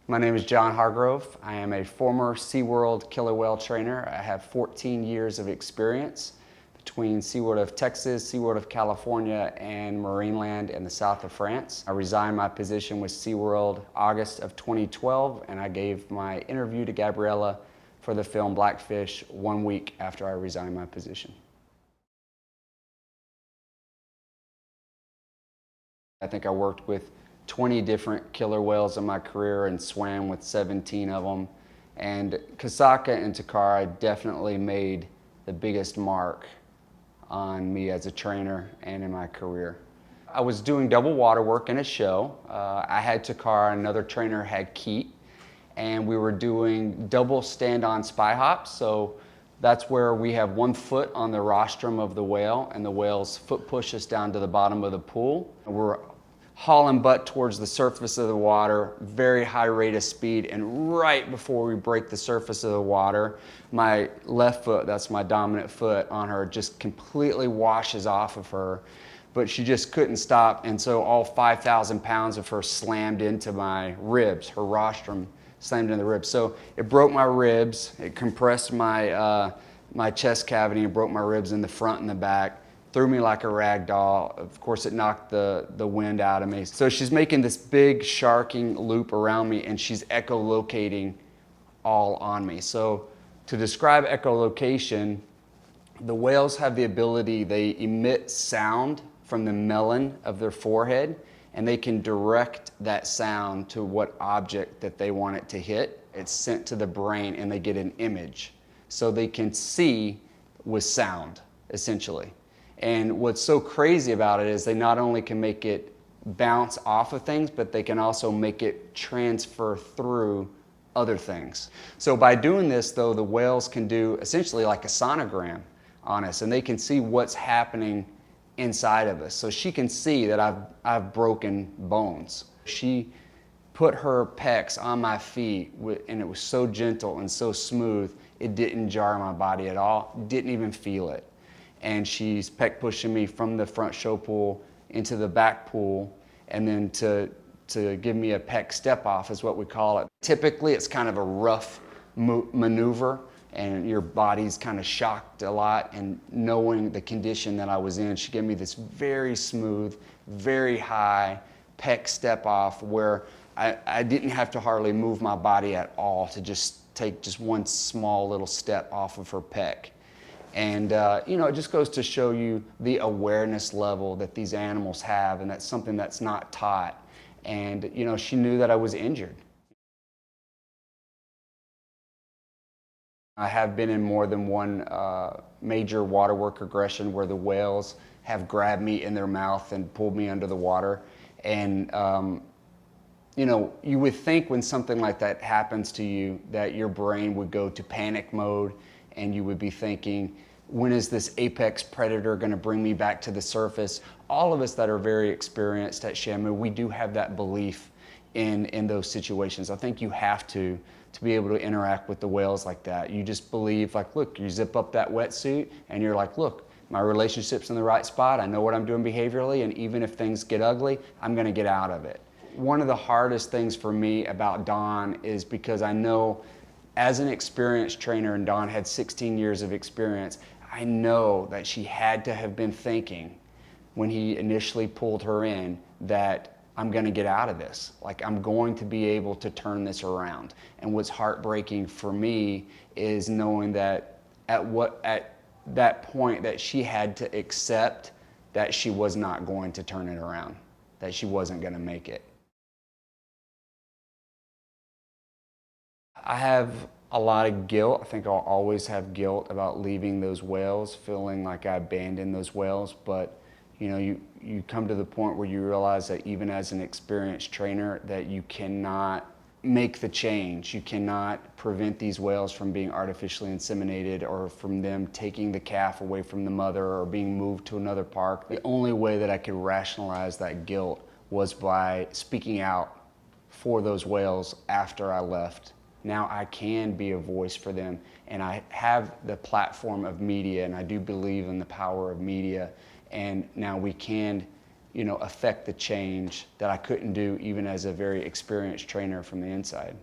My name is John Hargrove. I am a former SeaWorld killer whale trainer. I have 14 years of experience between SeaWorld of Texas, SeaWorld of California, and Marineland in the south of France. I resigned my position with SeaWorld August of 2012, and I gave my interview to Gabriella for the film Blackfish 1 week after I resigned my position. I think I worked with 20 different killer whales in my career and swam with 17 of them. And Kasaka and Takara definitely made the biggest mark on me as a trainer and in my career. I was doing double water work in a show. I had Takara, another trainer had Keat, and we were doing double stand-on spy hops. So that's where we have 1 foot on the rostrum of the whale, and the whale's foot pushes down to the bottom of the pool. We're hauling butt towards the surface of the water, very high rate of speed, and right before we break the surface of the water, my left foot, that's my dominant foot on her, just completely washes off of her, but she just couldn't stop, and so all 5,000 pounds of her slammed into my ribs, her rostrum slammed into the ribs. So it broke my ribs, it compressed my chest cavity and broke my ribs in the front and the back. Threw me like a rag doll. Of course, it knocked the wind out of me. So she's making this big sharking loop around me, and she's echolocating all on me. So to describe echolocation, the whales have the ability, they emit sound from the melon of their forehead, and they can direct that sound to what object that they want it to hit. It's sent to the brain, and they get an image. So they can see with sound, essentially. And what's so crazy about it is they not only can make it bounce off of things, but they can also make it transfer through other things. So by doing this, though, the whales can do essentially like a sonogram on us, and they can see what's happening inside of us. So she can see that I've broken bones. She put her pecs on my feet, and it was so gentle and so smooth, it didn't jar my body at all, didn't even feel it. And she's peck pushing me from the front show pool into the back pool, and then to give me a peck step off is what we call it. Typically it's kind of a rough maneuver, and your body's kind of shocked a lot, and knowing the condition that I was in, she gave me this very smooth, very high peck step off where I didn't have to hardly move my body at all to just take just one small little step off of her peck. And it just goes to show you the awareness level that these animals have, and that's something that's not taught. And she knew that I was injured. I have been in more than one major waterwork aggression where the whales have grabbed me in their mouth and pulled me under the water. And you would think when something like that happens to you that your brain would go to panic mode, and you would be thinking, when is this apex predator going to bring me back to the surface? All of us that are very experienced at Shamu, we do have that belief in those situations. I think you have to be able to interact with the whales like that. You just believe, like, look, you zip up that wetsuit, and you're like, look, my relationship's in the right spot, I know what I'm doing behaviorally, and even if things get ugly, I'm going to get out of it. One of the hardest things for me about Don is because I know, as an experienced trainer, and Dawn had 16 years of experience, I know that she had to have been thinking when he initially pulled her in that I'm going to get out of this. Like, I'm going to be able to turn this around. And what's heartbreaking for me is knowing that at that point that she had to accept that she was not going to turn it around, that she wasn't going to make it. I have a lot of guilt. I think I'll always have guilt about leaving those whales, feeling like I abandoned those whales. But you come to the point where you realize that even as an experienced trainer, that you cannot make the change. You cannot prevent these whales from being artificially inseminated, or from them taking the calf away from the mother, or being moved to another park. The only way that I could rationalize that guilt was by speaking out for those whales after I left. Now I can be a voice for them, and I have the platform of media, and I do believe in the power of media, and now we can affect the change that I couldn't do even as a very experienced trainer from the inside.